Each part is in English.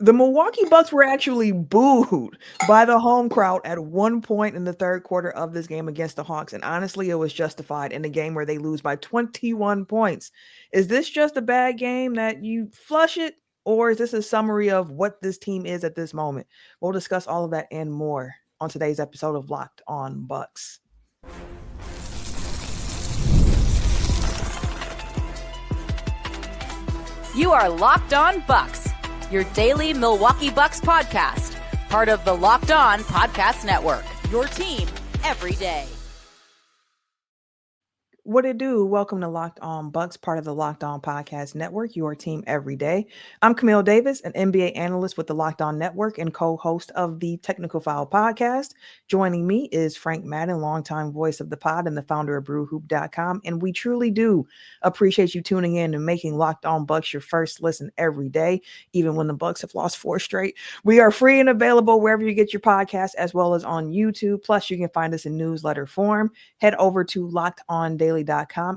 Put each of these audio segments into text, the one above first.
The Milwaukee Bucks were actually booed by the home crowd at one point in the third quarter of this game against the Hawks. And honestly, it was justified in a game where they lose by 21 points. Is this just a bad game that you flush it? Or is this a summary of what this team is at this moment? We'll discuss all of that and more on today's episode of Locked On Bucks. You are Locked On Bucks, your daily Milwaukee Bucks podcast, part of the Locked On Podcast Network, your team every day. What it do? Welcome to Locked On Bucks, part of the Locked On Podcast Network, your team every day. I'm Camille Davis, an NBA analyst with the Locked On Network and co-host of the Technical File podcast. Joining me is Frank Madden, longtime voice of the pod and the founder of BrewHoop.com. And we truly do appreciate you tuning in and making Locked On Bucks your first listen every day, even when the Bucks have lost 4 straight. We are free and available wherever you get your podcast, as well as on YouTube. Plus, you can find us in newsletter form. Head over to LockedOnDaily.com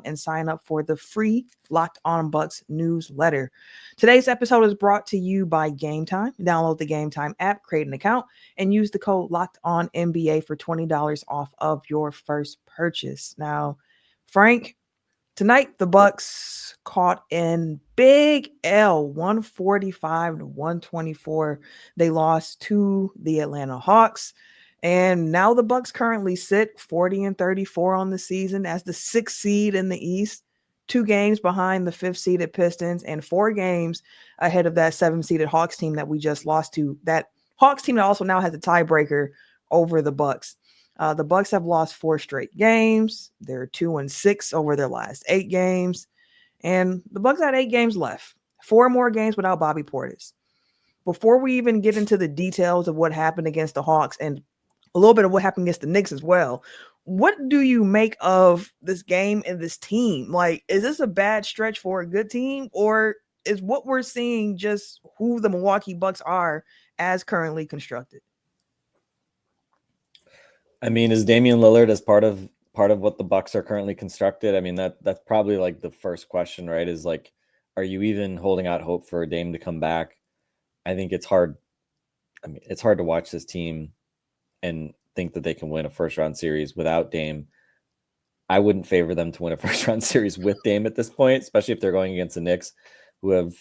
and sign up for the free Locked On Bucks newsletter. Today's episode is brought to you by Game Time. Download the Game Time app, create an account, and use the code LOCKEDONNBA for $20 off of your first purchase. Now, Frank, tonight the Bucks caught in big L, 145-124. They lost to the Atlanta Hawks. And now the Bucks currently sit 40-34 on the season as the 6th seed in the East, 2 games behind the 5th seeded Pistons and 4 games ahead of that 7th seeded Hawks team that we just lost to. That Hawks team that also now has a tiebreaker over the Bucks. The Bucks have lost 4 straight games. They're 2-6 over their last 8 games, and the Bucks had 8 games left. 4 more games without Bobby Portis. Before we even get into the details of what happened against the Hawks and a little bit of what happened against the Knicks as well, what do you make of this game and this team? Like, is this a bad stretch for a good team, or is what we're seeing just who the Milwaukee Bucks are as currently constructed? I mean, is Damian Lillard as part of what the Bucks are currently constructed? I mean, that's probably like the first question, right? Is like, are you even holding out hope for Dame to come back? I think it's hard. I mean, it's hard to watch this team and think that they can win a first round series without Dame. I wouldn't favor them to win a first round series with Dame at this point, especially if they're going against the Knicks, who have,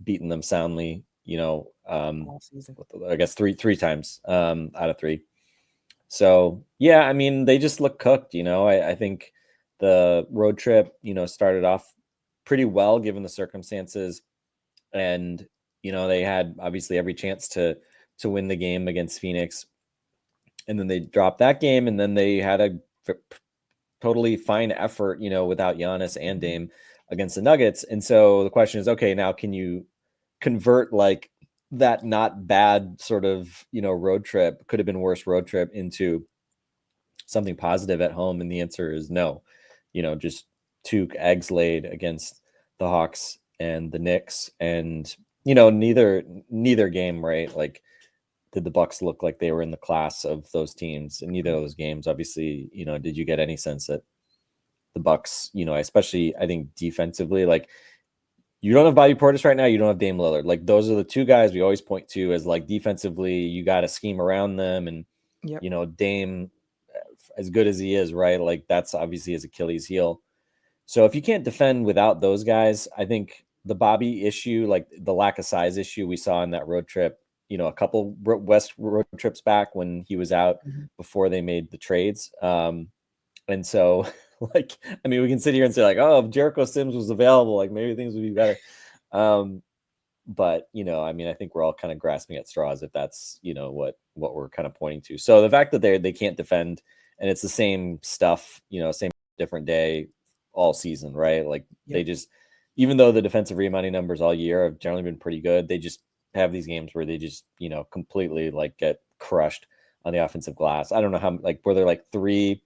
beaten them soundly, I guess three times out of 3. So, yeah, I mean, they just look cooked, I think the road trip, started off pretty well given the circumstances. And, they had obviously every chance to win the game against Phoenix. And then they dropped that game, and then they had a totally fine effort, without Giannis and Dame against the Nuggets. And so the question is, okay, now can you convert like that not bad sort of, road trip, could have been worse road trip, into something positive at home? And the answer is no. Just 2 eggs laid against the Hawks and the Knicks, and neither game, right? Like, did the Bucks look like they were in the class of those teams? In neither of those games, obviously, did you get any sense that the Bucks, especially I think defensively, like, you don't have Bobby Portis right now, you don't have Dame Lillard. Like, those are the 2 guys we always point to as like defensively, you got to scheme around them. And, Dame, as good as he is, right? Like, that's obviously his Achilles heel. So if you can't defend without those guys, I think the Bobby issue, like the lack of size issue we saw in that road trip, a couple West road trips back when he was out before they made the trades. And so, like, I mean, we can sit here and say like, oh, if Jericho Sims was available, like maybe things would be better. But, I mean, I think we're all kind of grasping at straws if that's, what we're kind of pointing to. So the fact that they can't defend, and it's the same stuff, same different day all season, right? Like they just, even though the defensive rebounding numbers all year have generally been pretty good, they just have these games where they just, completely like get crushed on the offensive glass. I don't know how, like, were there like 3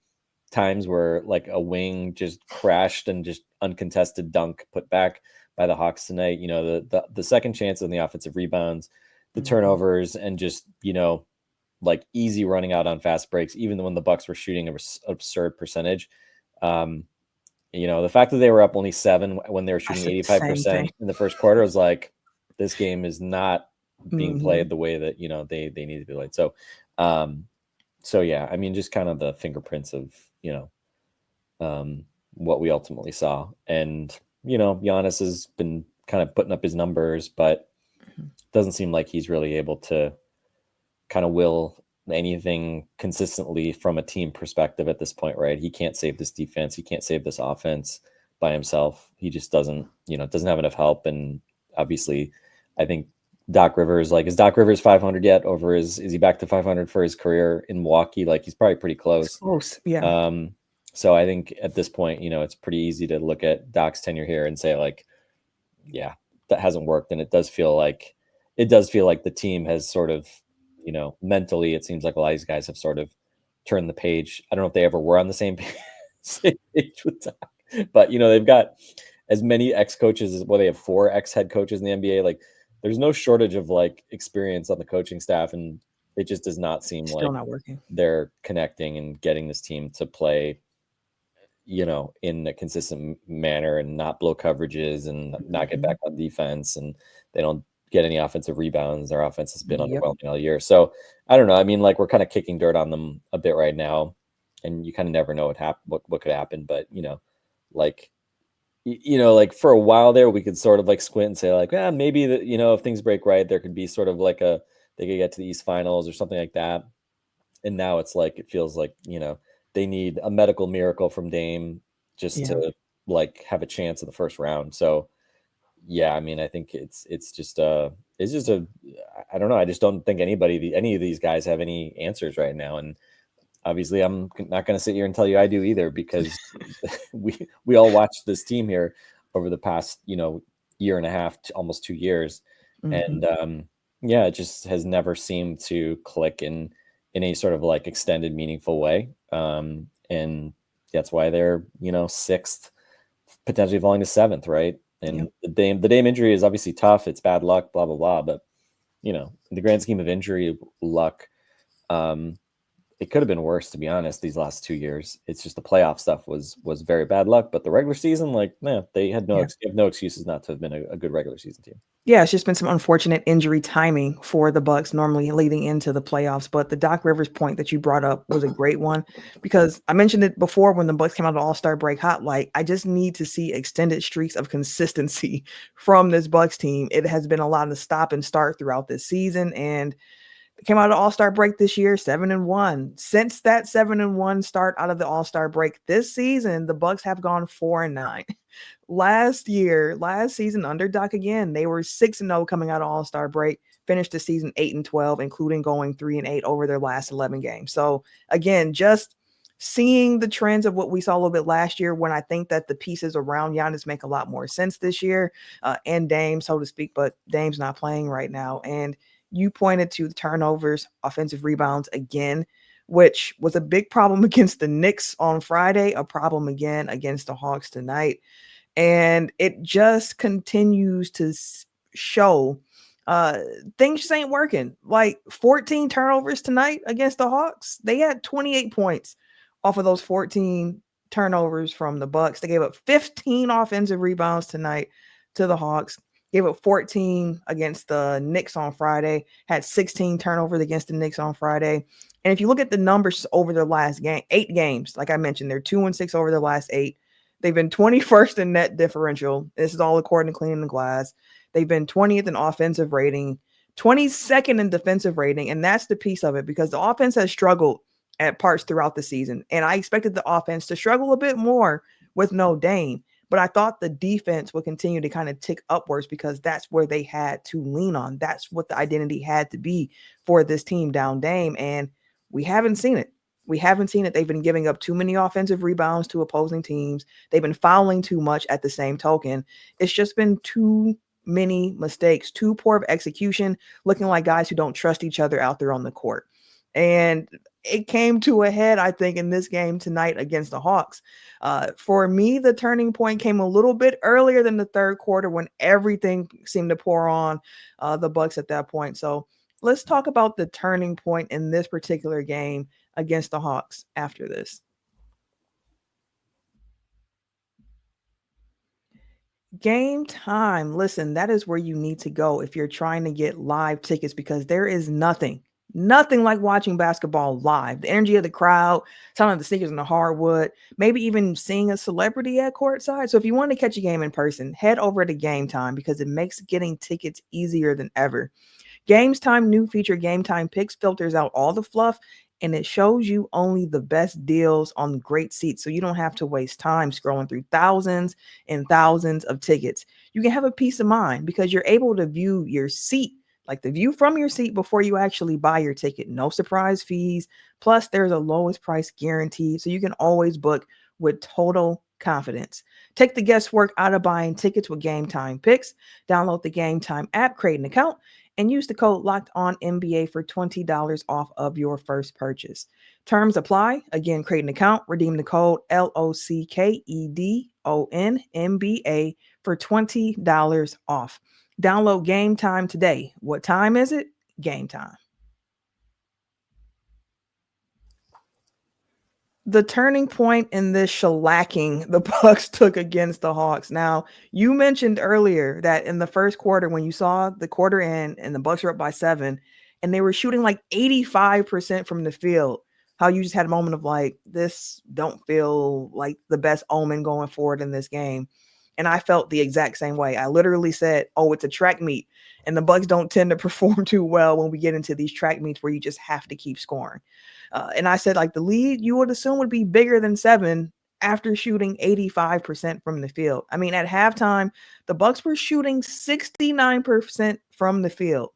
times where like a wing just crashed and just uncontested dunk put back by the Hawks tonight? The second chance on the offensive rebounds, the turnovers, and just, like easy running out on fast breaks, even when the Bucks were shooting an absurd percentage. The fact that they were up only 7 when they were shooting 85% in the first quarter was like, this game is not being played the way that, they need to be played. So yeah, I mean, just kind of the fingerprints of, what we ultimately saw. And, Giannis has been kind of putting up his numbers, but doesn't seem like he's really able to kind of will anything consistently from a team perspective at this point, right? He can't save this defense. He can't save this offense by himself. He just doesn't have enough help. And obviously, I think Doc Rivers, is Doc Rivers 500 yet? Is he back to 500 for his career in Milwaukee? He's probably pretty close. It's close, yeah. So I think at this point, it's pretty easy to look at Doc's tenure here and say, yeah, that hasn't worked. And it does feel like the team has sort of, mentally, it seems like a lot of these guys have sort of turned the page. I don't know if they ever were on the same page with Doc, but they've got as many ex-coaches as they have 4 ex-head coaches in the NBA. There's no shortage of experience on the coaching staff, and it just does not seem Still not working. They're connecting and getting this team to play, in a consistent manner and not blow coverages and not get back on defense, and they don't get any offensive rebounds. Their offense has been underwhelming all year. So I don't know. I mean, we're kind of kicking dirt on them a bit right now, and you kind of never know what could happen. But for a while there, we could sort of squint and say maybe that, if things break right, there could be sort of they could get to the East Finals or something like that. And now it's it feels like, they need a medical miracle from Dame just to have a chance in the first round. So yeah, I mean, I think it's just I don't know. I just don't think any of these guys have any answers right now. And obviously I'm not going to sit here and tell you I do either, because we all watched this team here over the past, year and a half to almost 2 years. And yeah, it just has never seemed to click in any sort of extended, meaningful way. And that's why they're, 6th, potentially falling to 7th, right? And the Dame injury is obviously tough. It's bad luck, blah, blah, blah. But, in the grand scheme of injury luck, it could have been worse, to be honest, these last 2 years. It's just the playoff stuff was very bad luck. But the regular season, they had no excuses not to have been a good regular season team. Yeah, it's just been some unfortunate injury timing for the Bucks normally leading into the playoffs. But the Doc Rivers point that you brought up was a great one, because I mentioned it before when the Bucks came out of the All-Star break hot. I just need to see extended streaks of consistency from this Bucks team. It has been a lot of stop and start throughout this season, and came out of the All-Star break this year 7-1. Since that 7-1 start out of the All-Star break this season, the Bucks have gone 4-9. Last season under Doc again, they were 6-0 coming out of All-Star break, finished the season 8-12, including going 3-8 over their last 11 games. So again, just seeing the trends of what we saw a little bit last year, when I think that the pieces around Giannis make a lot more sense this year, and Dame, so to speak, but Dame's not playing right now. And you pointed to the turnovers, offensive rebounds again, which was a big problem against the Knicks on Friday, a problem again against the Hawks tonight. And it just continues to show things just ain't working. 14 turnovers tonight against the Hawks. They had 28 points off of those 14 turnovers from the Bucks. They gave up 15 offensive rebounds tonight to the Hawks. Gave up 14 against the Knicks on Friday, had 16 turnovers against the Knicks on Friday. And if you look at the numbers over their last 8 games, like I mentioned, they're 2-6 over their last 8. They've been 21st in net differential. This is all according to Cleaning the Glass. They've been 20th in offensive rating, 22nd in defensive rating. And that's the piece of it, because the offense has struggled at parts throughout the season. And I expected the offense to struggle a bit more with no Dame. But I thought the defense would continue to kind of tick upwards, because that's where they had to lean on. That's what the identity had to be for this team down Dame. And we haven't seen it. They've been giving up too many offensive rebounds to opposing teams. They've been fouling too much at the same token. It's just been too many mistakes, too poor of execution, looking like guys who don't trust each other out there on the court. And it came to a head, I think, in this game tonight against the Hawks. For me, the turning point came a little bit earlier than the third quarter, when everything seemed to pour on the Bucks at that point. So let's talk about the turning point in this particular game against the Hawks after this. Game time. Listen, that is where you need to go if you're trying to get live tickets because there is nothing like watching basketball live. The energy of the crowd, sound of the sneakers on the hardwood, maybe even seeing a celebrity at courtside. So if you want to catch a game in person, head over to Game Time because it makes getting tickets easier than ever. Games Time new feature Game Time Picks filters out all the fluff and it shows you only the best deals on great seats so you don't have to waste time scrolling through thousands and thousands of tickets. You can have a peace of mind because you're able to view your seat, like the view from your seat before you actually buy your ticket. No surprise fees. Plus, there's a lowest price guarantee so you can always book with total confidence. Take the guesswork out of buying tickets with Game Time Picks. Download the Game Time app, create an account, and use the code locked on NBA for $20 off of your first purchase. Terms apply. Again, create an account, redeem the code LOCKEDON NBA for $20 off. Download Game Time today. What time is it? Game time. The turning point in this shellacking the Bucks took against the Hawks. Now, you mentioned earlier that in the first quarter, when you saw the quarter end and the Bucks were up by 7, and they were shooting like 85% from the field, how you just had a moment of like, this don't feel like the best omen going forward in this game. And I felt the exact same way. I literally said, oh, it's a track meet. And the Bucks don't tend to perform too well when we get into these track meets where you just have to keep scoring. And I said, like, the lead you would assume would be bigger than 7 after shooting 85% from the field. I mean, at halftime, the Bucks were shooting 69% from the field.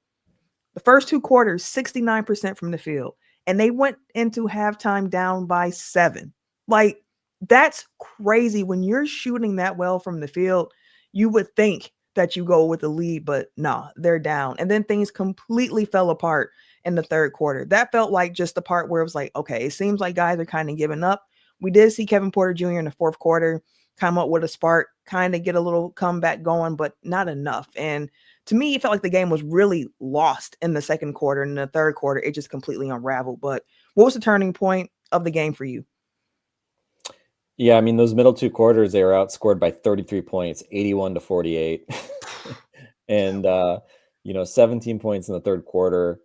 The first 2 quarters, 69% from the field. And they went into halftime down by 7. Like, that's crazy. When you're shooting that well from the field, you would think that you go with the lead, but no, they're down. And then things completely fell apart in the third quarter. That felt like just the part where it was like, okay, it seems like guys are kind of giving up. We did see Kevin Porter Jr. in the fourth quarter come up with a spark, kind of get a little comeback going, but not enough. And to me, it felt like the game was really lost in the second quarter. And in the third quarter, it just completely unraveled. But what was the turning point of the game for you? Yeah, I mean, those middle 2 quarters, they were outscored by 33 points, 81-48. And, 17 points in the third quarter,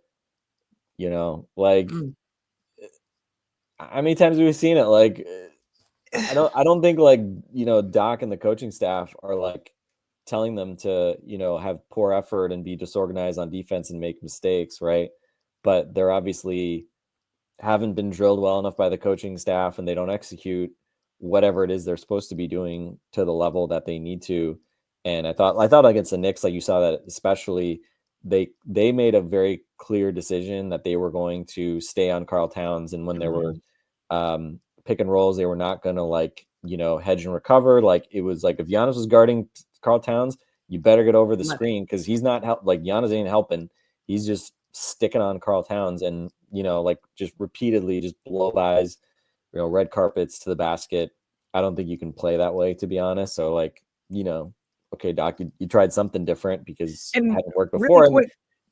like, how many times have we seen it? Like, I don't think like, Doc and the coaching staff are like telling them to, have poor effort and be disorganized on defense and make mistakes, right? But they're obviously haven't been drilled well enough by the coaching staff and they don't execute whatever it is they're supposed to be doing to the level that they need to. And I thought against the Knicks, like you saw that especially they made a very clear decision that they were going to stay on Karl Towns. And when there were pick and rolls, they were not going to hedge and recover. Like it was like, if Giannis was guarding Karl Towns, you better get over the screen because he's not like Giannis ain't helping. He's just sticking on Karl Towns and, just repeatedly just blow bys, red carpets to the basket. I don't think you can play that way, to be honest. So okay, Doc, you tried something different because it hadn't worked before. Really quick,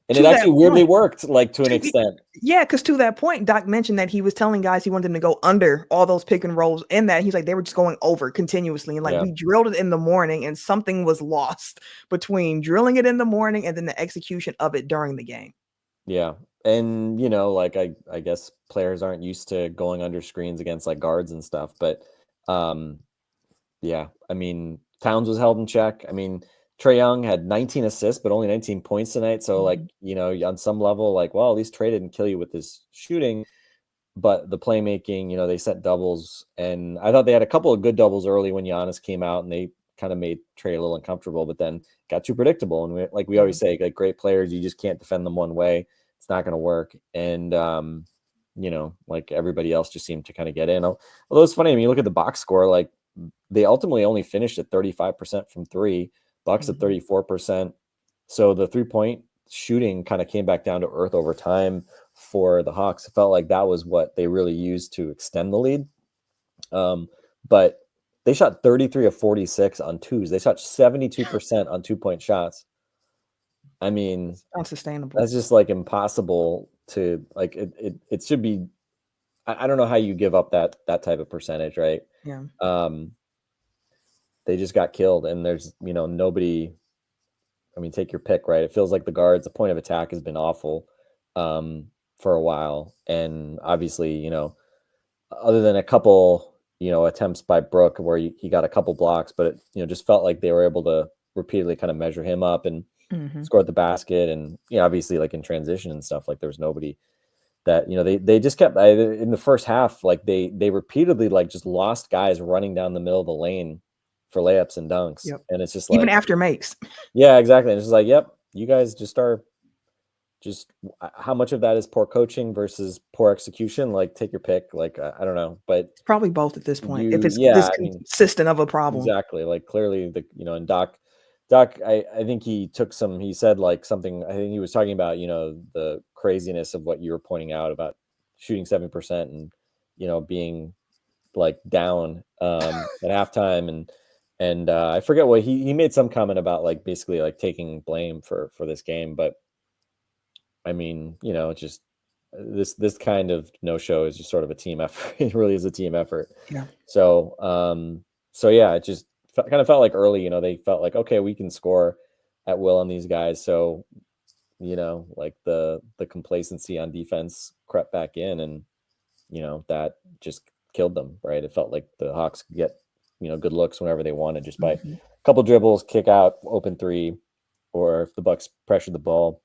and it actually weirdly worked, like to an extent. Yeah, because to that point, Doc mentioned that he was telling guys he wanted them to go under all those pick and rolls in that. He's like, they were just going over continuously. And we drilled it in the morning and something was lost between drilling it in the morning and then the execution of it during the game. Yeah. And, I guess players aren't used to going under screens against like guards and stuff. But yeah, I mean, Towns was held in check. I mean, Trae Young had 19 assists, but only 19 points tonight. So on some level, at least Trae didn't kill you with his shooting, but the playmaking, they set doubles. And I thought they had a couple of good doubles early when Giannis came out and they kind of made Trae a little uncomfortable, but then got too predictable. And we always say, like great players, you just can't defend them one way. It's not going to work. And, like everybody else just seemed to kind of get in. Although it's funny, I mean, you look at the box score, like they ultimately only finished at 35% from 3, Bucks at 34%. So the 3-point shooting kind of came back down to earth over time for the Hawks. It felt like that was what they really used to extend the lead. But they shot 33 of 46 on twos. They shot 72% on 2-point shots. I mean, unsustainable. That's just like impossible to like. It should be. I don't know how you give up that type of percentage, right? Yeah. they just got killed, and there's, nobody. I mean, take your pick, right? It feels like the guards, the point of attack has been awful for a while, and obviously, other than a couple, attempts by Brooke where he got a couple blocks, but it, just felt like they were able to repeatedly kind of measure him up and score at the basket, and obviously like in transition and stuff, like there was nobody that they just kept in the first half, like they repeatedly like just lost guys running down the middle of the lane for layups and dunks. Yep. And it's just even like, after makes. yeah, exactly. And it's just like, yep, you guys just are how much of that is poor coaching versus poor execution? Like, take your pick. Like, I don't know, but It's probably both at this point. If it's yeah, this I mean, consistent of a problem. exactly. Like clearly and Doc, I think he said like something, I think he was talking about, the craziness of what you were pointing out about shooting 7% and, being like down at halftime. And I forget what he made some comment about, like basically like taking blame for this game. But I mean, it's just this kind of no-show is just sort of a team effort. It really is a team effort. Yeah. So, yeah, it just kind of felt like early, they felt like, okay, we can score at will on these guys. So, like the complacency on defense crept back in, and, that just killed them, right? It felt like the Hawks could get, good looks whenever they wanted, just by a couple dribbles, kick out, open three, or if the Bucks pressured the ball,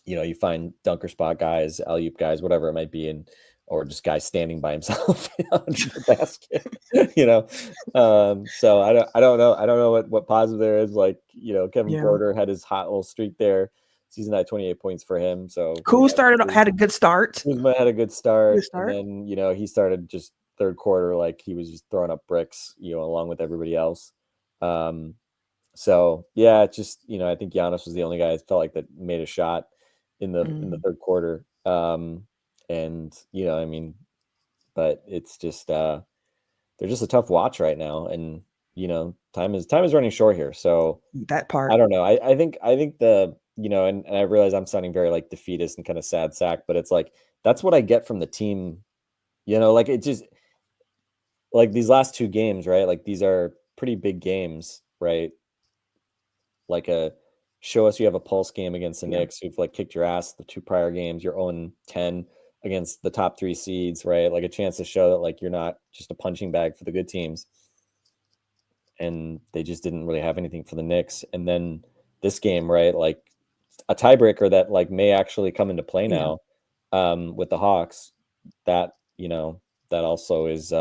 you find dunker spot guys, alley-oop guys, whatever it might be, or just guys standing by himself under the basket, So I don't know what positive there is. Like, Kevin Porter had his hot little streak there. Season high 28 points for him. So had a good start. Kuzma had a good start. And then, he started just third quarter, like he was just throwing up bricks, along with everybody else. So yeah, it's just, I think Giannis was the only guy that felt like that made a shot in the third quarter. And I mean, but it's just they're just a tough watch right now, and time is running short here. So that part, I don't know. I think the and I realize I'm sounding very like defeatist and kind of sad sack, but it's like that's what I get from the team. Like it just like these last two games, right? Like these are pretty big games, right? Like show us you have a pulse game against the Knicks, who've like kicked your ass the two prior games. You're 0-10 against the top 3 seeds, right? Like a chance to show that like you're not just a punching bag for the good teams. And they just didn't really have anything for the Knicks. And then this game, right? Like a tiebreaker that like may actually come into play now with the Hawks. That that also is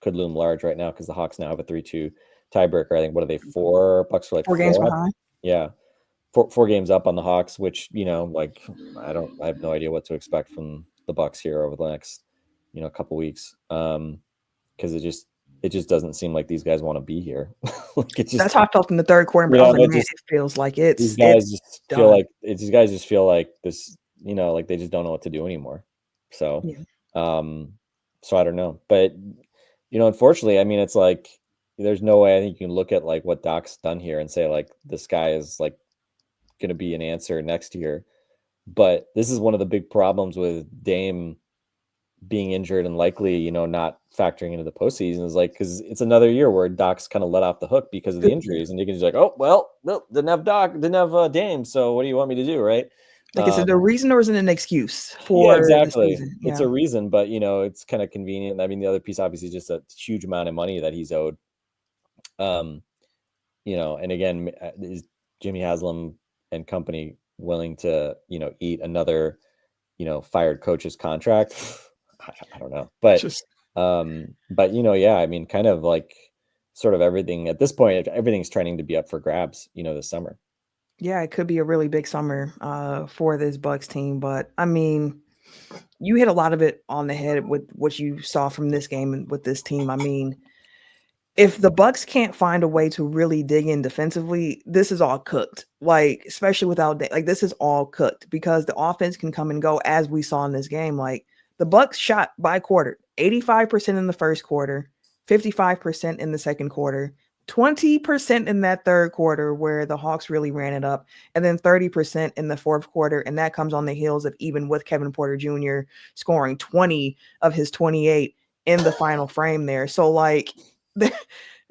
could loom large right now, because the Hawks now have a 3-2 tiebreaker. I think, what are they, 4 Bucks are like 4 games behind? Yeah. 4 games up on the Hawks, which, like I have no idea what to expect from the Bucks here over the next, couple weeks. Because it just doesn't seem like these guys want to be here. Like that's how I felt in the third quarter. But I was like, man, it feels like these guys just feel like these guys just feel like this, like they just don't know what to do anymore. So, so I don't know, but unfortunately, I mean, it's like there's no way I think you can look at like what Doc's done here and say like this guy is like going to be an answer next year. But this is one of the big problems with Dame being injured and likely, not factoring into the postseason, is like, because it's another year where Doc's kind of let off the hook because of the injuries, and you can just like, oh well, no, didn't have Dame, so what do you want me to do, right? Like, is it a reason or is it an excuse for exactly the season? It's a reason, but it's kind of convenient. I mean, the other piece obviously is just a huge amount of money that he's owed. And again, is Jimmy Haslam and company willing to eat another fired coach's contract? I don't know, but yeah, I mean, kind of like sort of everything at this point, everything's trending to be up for grabs this summer. Yeah, it could be a really big summer for this Bucks team, but I mean, you hit a lot of it on the head with what you saw from this game and with this team. I mean, if the Bucks can't find a way to really dig in defensively, this is all cooked. Like, especially without this is all cooked, because the offense can come and go, as we saw in this game. Like, the Bucks shot by quarter 85% in the first quarter, 55% in the second quarter, 20% in that third quarter where the Hawks really ran it up, and then 30% in the fourth quarter. And that comes on the heels of, even with Kevin Porter Jr. scoring 20 of his 28 in the final frame there. So like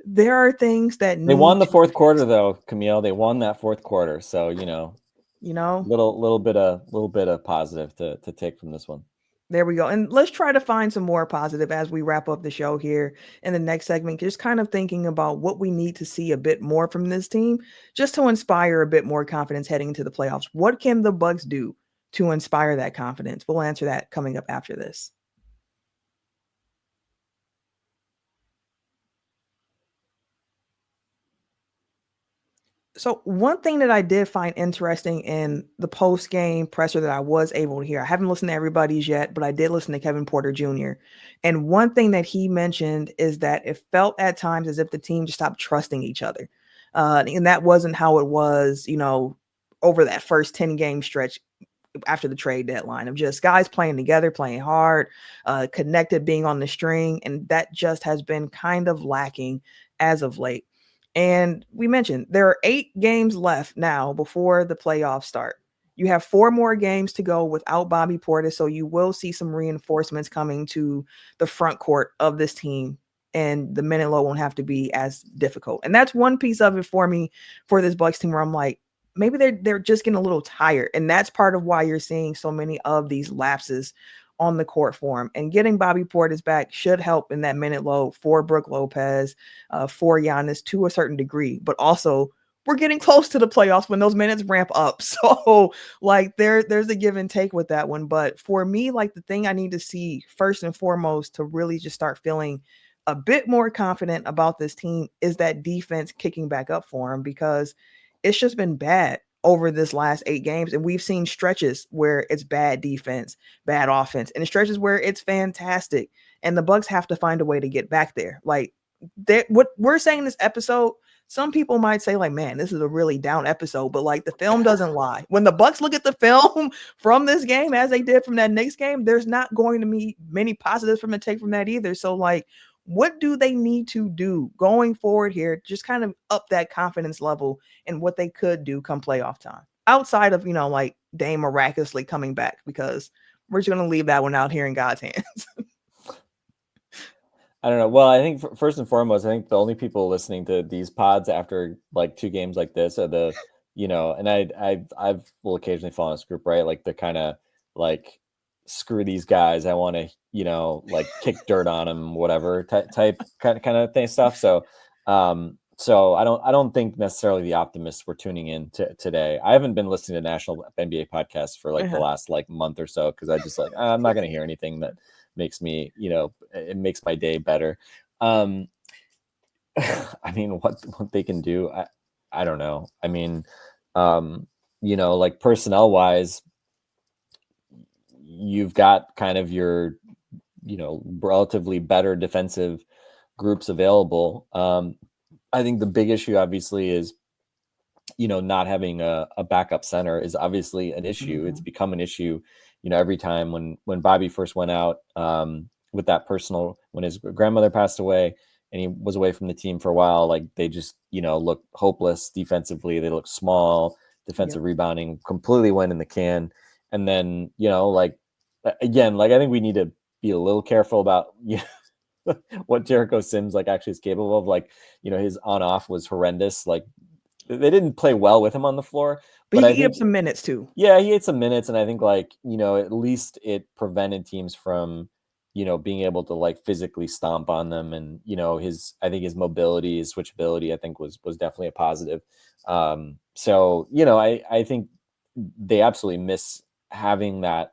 There are things that They won need the to, fourth quarter though, Camille. They won that fourth quarter. So, you know, little bit of positive to take from this one. there we go. And let's try to find some more positive as we wrap up the show here in the next segment. Just kind of thinking about what we need to see a bit more from this team just to inspire a bit more confidence heading into the playoffs. What can the Bucks do to inspire that confidence? We'll answer that coming up after this. So one thing that I did find interesting in the post game presser that I was able to hear, I haven't listened to everybody's yet, but I did listen to Kevin Porter Jr. And one thing that he mentioned is that it felt at times as if the team just stopped trusting each other. And that wasn't how it was, over that first 10 game stretch after the trade deadline of just guys playing together, playing hard, connected, being on the string. And that just has been kind of lacking as of late. And we mentioned there are 8 games left now before the playoffs start. You have 4 more games to go without Bobby Portis, so you will see some reinforcements coming to the front court of this team, and the minute low won't have to be as difficult. And that's one piece of it for me for this Bucks team where I'm like, maybe they're just getting a little tired, and that's part of why you're seeing so many of these lapses on the court for him. And getting Bobby Portis back should help in that minute low for Brook Lopez, for Giannis to a certain degree, but also we're getting close to the playoffs when those minutes ramp up. So like there's a give and take with that one. But for me, like the thing I need to see first and foremost to really just start feeling a bit more confident about this team is that defense kicking back up for him, because it's just been bad over this last 8 games. And we've seen stretches where it's bad defense, bad offense, and stretches where it's fantastic. And the Bucks have to find a way to get back there. Like what we're saying in this episode, some people might say like, man, this is a really down episode, but like the film doesn't lie. When the Bucks look at the film from this game, as they did from that Knicks game, there's not going to be many positives from the take from that either. So like, what do they need to do going forward here? Just kind of up that confidence level and what they could do come playoff time outside of, like Dame miraculously coming back, because we're just going to leave that one out here in God's hands. I don't know. Well, I think first and foremost, I think the only people listening to these pods after like 2 games like this are the, and I've will occasionally fall in this group, right? Like the kind of like, screw these guys, I want to, like kick dirt on them, whatever type kind of thing stuff. So, so I don't think necessarily the optimists were tuning in today. I haven't been listening to national NBA podcasts for like the last like month or so, because I just like, I'm not going to hear anything that makes me, it makes my day better. I mean, what they can do, I don't know. I mean, like personnel wise, you've got kind of your, relatively better defensive groups available. I think the big issue obviously is, not having a backup center is obviously an issue. It's become an issue, every time when Bobby first went out, with that when his grandmother passed away and he was away from the team for a while, like they just, looked hopeless defensively. They looked small, defensive rebounding completely went in the can. And then, like, again, like I think we need to be a little careful about, what Jericho Sims like actually is capable of. Like, his on off was horrendous. Like they didn't play well with him on the floor, but I he think ate some minutes too. Yeah, he ate some minutes, and I think like, at least it prevented teams from, being able to like physically stomp on them. And, I think his mobility, his switchability, I think was definitely a positive. So, I think they absolutely miss having that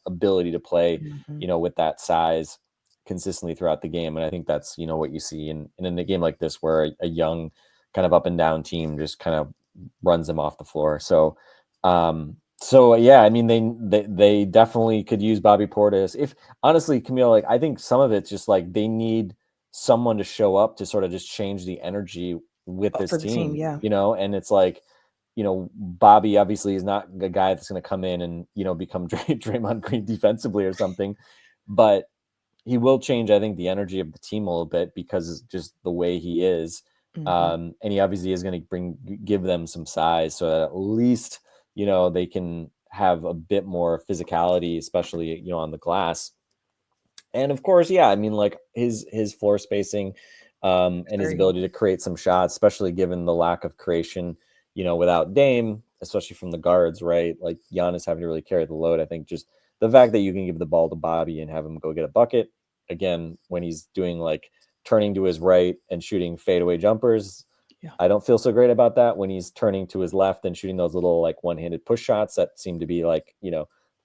ability to play, with that size consistently throughout the game. And I think that's, what you see in a game like this, where a young kind of up and down team just kind of runs them off the floor. So, yeah, I mean, they definitely could use Bobby Portis. If honestly, Camille, like I think some of it's just like they need someone to show up to sort of just change the energy with this for the team, team, and it's like, Bobby obviously is not a guy that's going to come in and, become Draymond Green defensively or something, but he will change, I think, the energy of the team a little bit because it's just the way he is. And he obviously is going to give them some size so that at least, they can have a bit more physicality, especially, on the glass. And of course, yeah, I mean, like his floor spacing, and his ability to create some shots, especially given the lack of creation, without Dame, especially from the guards, right? Like Giannis having to really carry the load. I think just the fact that you can give the ball to Bobby and have him go get a bucket, again, when he's doing like turning to his right and shooting fadeaway jumpers, I don't feel so great about that. When he's turning to his left and shooting those little like one-handed push shots that seem to be like,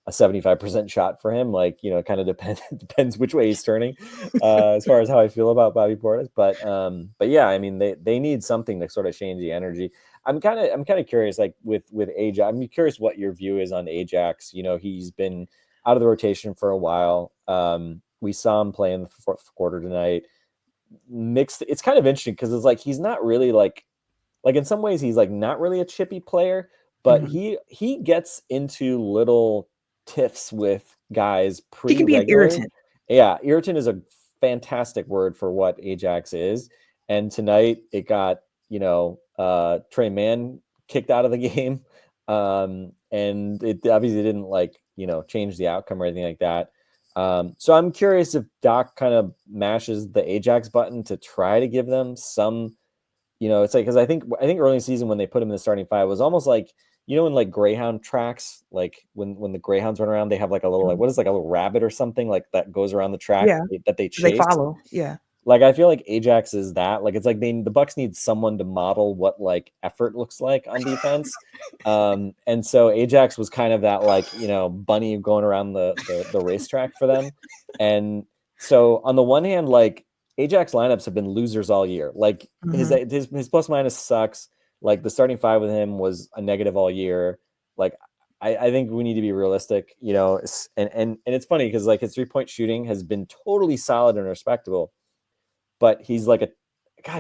a 75% shot for him, like, it kind of depends which way he's turning, as far as how I feel about Bobby Portis. But yeah, I mean, they need something to sort of change the energy. I'm kind of curious, like with Ajax. I'm curious what your view is on Ajax. He's been out of the rotation for a while. We saw him play in the fourth quarter tonight. Mixed. It's kind of interesting because it's like he's not really like in some ways he's like not really a chippy player, but he gets into little tiffs with guys pretty he can be regularly. An irritant. Yeah, irritant is a fantastic word for what Ajax is. And tonight it got Trey Mann kicked out of the game, and it obviously didn't like change the outcome or anything like that. So I'm curious if Doc kind of mashes the Ajax button to try to give them some, it's like, because I think early in the season when they put him in the starting five, it was almost like, in like Greyhound tracks, like when the Greyhounds run around, they have like a little, like, what is like a little rabbit or something like that goes around the track that they chase. They follow. Yeah. Like, I feel like Ajax is that. Like, it's like the Bucks need someone to model what like effort looks like on defense. And so Ajax was kind of that, like, bunny going around the racetrack for them. And so on the one hand, like, Ajax lineups have been losers all year. Like his plus minus sucks. Like the starting five with him was a negative all year. Like I think we need to be realistic, and it's funny because like his 3-point shooting has been totally solid and respectable, but he's like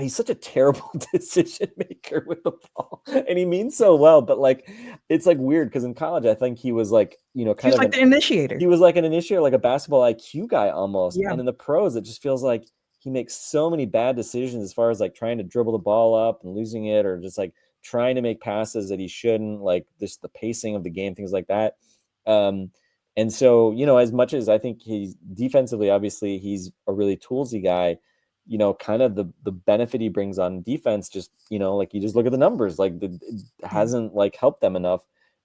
he's such a terrible decision maker with the ball, and he means so well, but like it's like weird because in college I think he was like kind of like the initiator. He was like an initiator, like a basketball IQ guy almost. Yeah. And in the pros, it just feels like he makes so many bad decisions as far as like trying to dribble the ball up and losing it, or just like trying to make passes that he shouldn't, like just the pacing of the game, things like that. And so, as much as I think he's defensively, obviously he's a really toolsy guy, kind of the benefit he brings on defense, just, like you just look at the numbers, like it hasn't like helped them enough,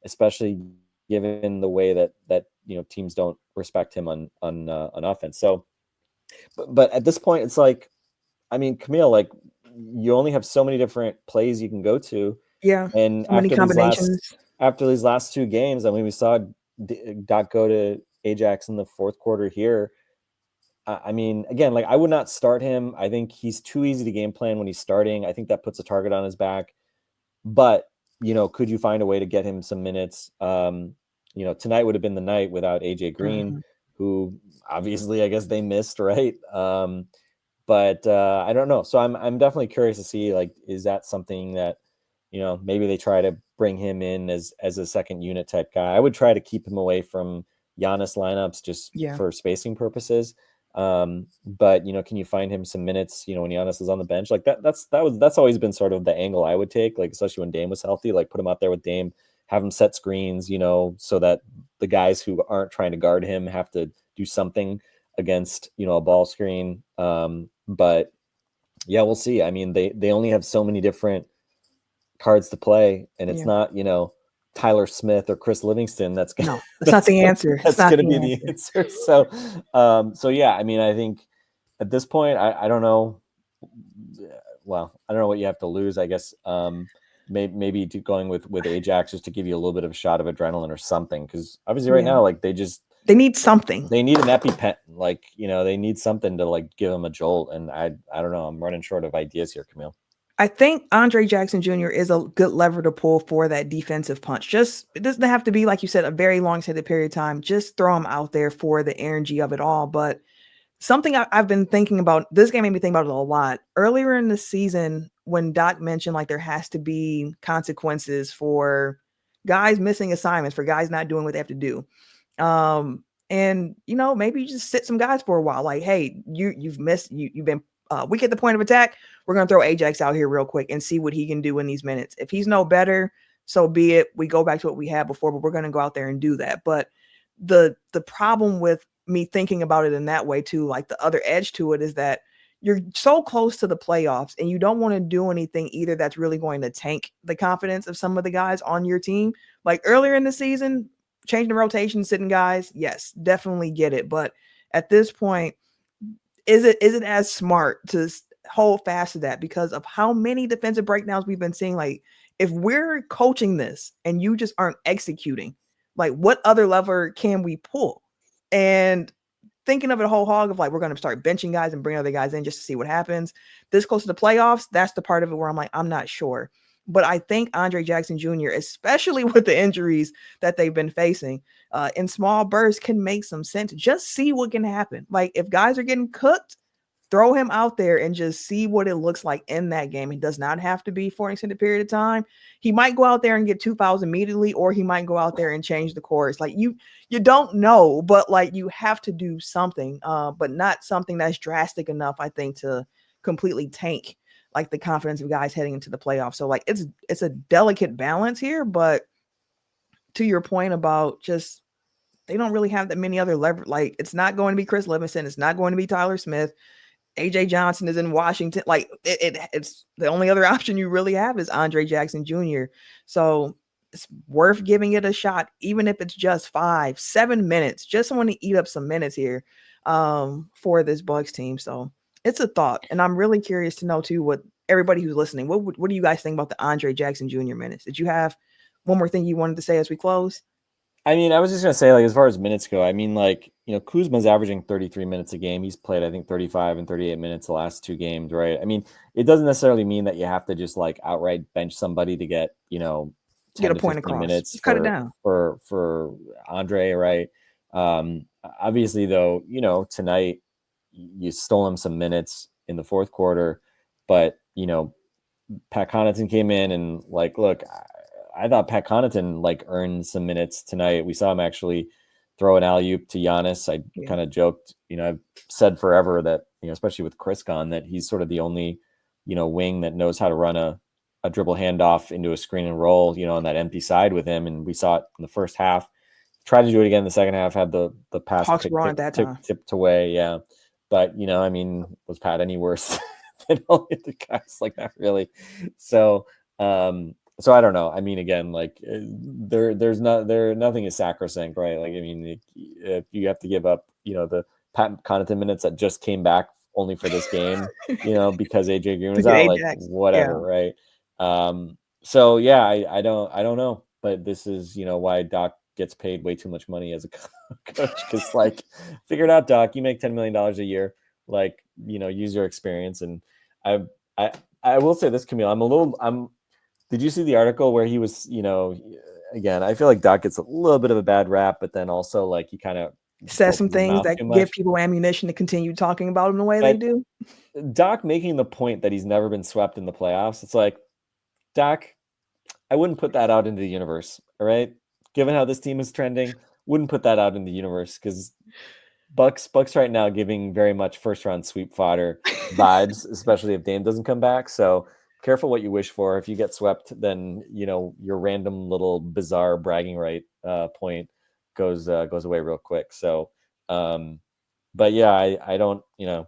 especially given the way that teams don't respect him on offense. So, but at this point, it's like, I mean, Camille, like you only have so many different plays you can go to. Yeah. And so many combinations. After these last two games, I mean, we saw Doc go to Ajax in the fourth quarter here. I mean, again, like I would not start him. I think he's too easy to game plan when he's starting. I think that puts a target on his back. But, could you find a way to get him some minutes? Tonight would have been the night without AJ Green, who obviously I guess they missed, right? But I don't know. So I'm definitely curious to see, like, is that something that, maybe they try to bring him in as a second unit type guy. I would try to keep him away from Giannis lineups just for spacing purposes. But can you find him some minutes, when Giannis is on the bench? Like that's always been sort of the angle I would take, like especially when Dame was healthy, like put him out there with Dame, have him set screens, so that the guys who aren't trying to guard him have to do something against, a ball screen. But yeah, we'll see. I mean, they only have so many different cards to play, and it's not, Tyler Smith or Chris Livingston. That's not the answer. That's going to be the answer. So yeah, I mean, I think at this point, I don't know. Well, I don't know what you have to lose, I guess. Maybe going with Ajax just to give you a little bit of a shot of adrenaline or something. Because obviously right now, like they need something. They need an EpiPen. Like, they need something to like give them a jolt. And I don't know. I'm running short of ideas here, Camille. I think Andre Jackson Jr. is a good lever to pull for that defensive punch. It doesn't have to be, like you said, a very long extended period of time. Just throw him out there for the energy of it all. But something I've been thinking about, this game made me think about it a lot. Earlier in the season, when Doc mentioned like there has to be consequences for guys missing assignments, for guys not doing what they have to do. And maybe you just sit some guys for a while. Like, hey, you've missed, you've been weak at the point of attack. We're going to throw Ajax out here real quick and see what he can do in these minutes. If he's no better, so be it. We go back to what we had before, but we're going to go out there and do that. But the problem with me thinking about it in that way too, like the other edge to it is that you're so close to the playoffs and you don't want to do anything either that's really going to tank the confidence of some of the guys on your team. Like earlier in the season, changing the rotation, sitting guys, yes, definitely get it. But at this point, is it as smart to hold fast to that because of how many defensive breakdowns we've been seeing? Like, if we're coaching this and you just aren't executing, like, what other lever can we pull? And thinking of it a whole hog of like, we're going to start benching guys and bring other guys in just to see what happens. This close to the playoffs, that's the part of it where I'm like, I'm not sure. But I think Andre Jackson Jr., especially with the injuries that they've been facing, in small bursts can make some sense. Just see what can happen. Like, if guys are getting cooked, throw him out there and just see what it looks like in that game. It does not have to be for an extended period of time. He might go out there and get 2 fouls immediately, or he might go out there and change the course. Like, you don't know, but like, you have to do something, but not something that's drastic enough, I think, to completely tank like the confidence of guys heading into the playoffs. So like, it's a delicate balance here, but to your point about just, they don't really have that many other lever. Like, it's not going to be Chris Livingston. It's not going to be Tyler Smith. AJ Johnson is in Washington. Like, it's the only other option you really have is Andre Jackson Jr. So it's worth giving it a shot, even if it's just 5-7 minutes. Just want to eat up some minutes here for this Bucks team. So it's a thought, and I'm really curious to know too what everybody who's listening. What do you guys think about the Andre Jackson Jr. minutes? Did you have one more thing you wanted to say as we close? I mean, I was just going to say, like, as far as minutes go, I mean, like, you know, Kuzma's averaging 33 minutes a game. He's played, I think, 35 and 38 minutes the last 2 games, right? I mean, it doesn't necessarily mean that you have to just, like, outright bench somebody to get, you know, 10 Get a to point 15 across. minutes Just cut it down. for Andre, right? Obviously, though, you know, tonight you stole him some minutes in the fourth quarter, but, you know, Pat Connaughton came in and, like, look, I thought Pat Connaughton like earned some minutes tonight. We saw him actually throw an alley-oop to Giannis. I kind of joked, you know, I've said forever that, you know, especially with Chris gone, that he's sort of the only, you know, wing that knows how to run a dribble handoff into a screen and roll, you know, on that empty side with him. And we saw it in the first half. Tried to do it again in the second half, had the pass Hawks were on at that time. tipped away. Yeah. But, you know, I mean, was Pat any worse than all the other guys? Like, not really. So I don't know. I mean, again, like nothing is sacrosanct, right? Like, I mean, if you have to give up, you know, the Pat Connaughton minutes that just came back only for this game, you know, because AJ Green was out, like whatever, right? So yeah, I don't know, but this is, you know, why Doc gets paid way too much money as a coach, because like, figure it out, Doc. You make $10 million a year, like, you know, use your experience. And I will say this, Camille, did you see the article where he was, you know, again, I feel like Doc gets a little bit of a bad rap, but then also like he kind of says some things that give people ammunition to continue talking about him the way they do. Doc making the point that he's never been swept in the playoffs. It's like, Doc, I wouldn't put that out into the universe. All right. Given how this team is trending, wouldn't put that out in the universe, because Bucks right now giving very much first round sweep fodder vibes, especially if Dame doesn't come back. So careful what you wish for. If you get swept, then, you know, your random little bizarre bragging right point goes away real quick. So, but yeah, I don't, you know,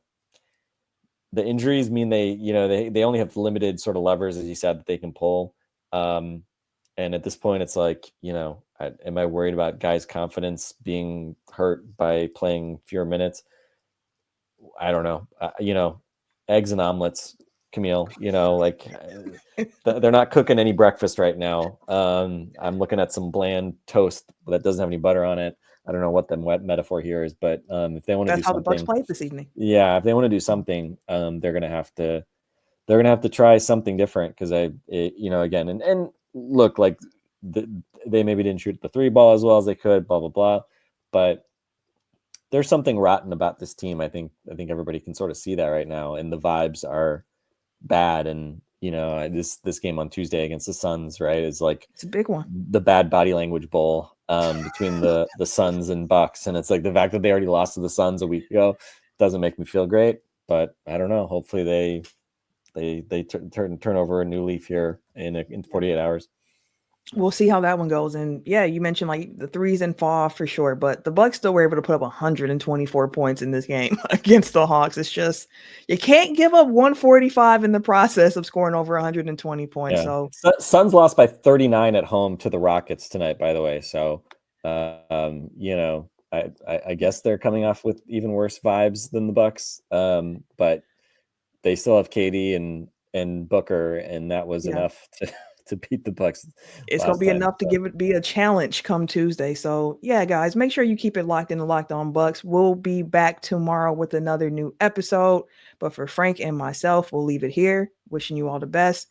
the injuries mean they only have limited sort of levers, as you said, that they can pull. And at this point, it's like, you know, am I worried about guys' confidence being hurt by playing fewer minutes? I don't know. You know, eggs and omelets, Camille, you know, like they're not cooking any breakfast right now. I'm looking at some bland toast that doesn't have any butter on it. I don't know what the metaphor here is, but if they want to do something, that's how the Bucks played this evening. Yeah, if they want to do something, they're gonna have to try something different, because you know, again, and look, like they maybe didn't shoot the 3 ball as well as they could, blah blah blah, but there's something rotten about this team. I think everybody can sort of see that right now, and the vibes are bad. And, you know, this game on Tuesday against the Suns, right, is like, it's a big one, the bad body language bowl between the Suns and Bucks. And it's like, the fact that they already lost to the Suns a week ago doesn't make me feel great, but I don't know. Hopefully they turn over a new leaf here in 48 hours. We'll see how that one goes. And yeah, you mentioned like the threes and fall for sure, but the Bucks still were able to put up 124 points in this game against the Hawks. It's just you can't give up 145 in the process of scoring over 120 points. Yeah. So Suns lost by 39 at home to the Rockets tonight, by the way. So, you know, I guess they're coming off with even worse vibes than the Bucks. But they still have Katie and Booker, and that was yeah, enough to beat the Bucks it's gonna last be time. enough to give it be a challenge come Tuesday. So yeah, guys, make sure you keep it locked in the Locked On Bucks. We'll be back tomorrow with another new episode. But for Frank and myself, we'll leave it here. Wishing you all the best.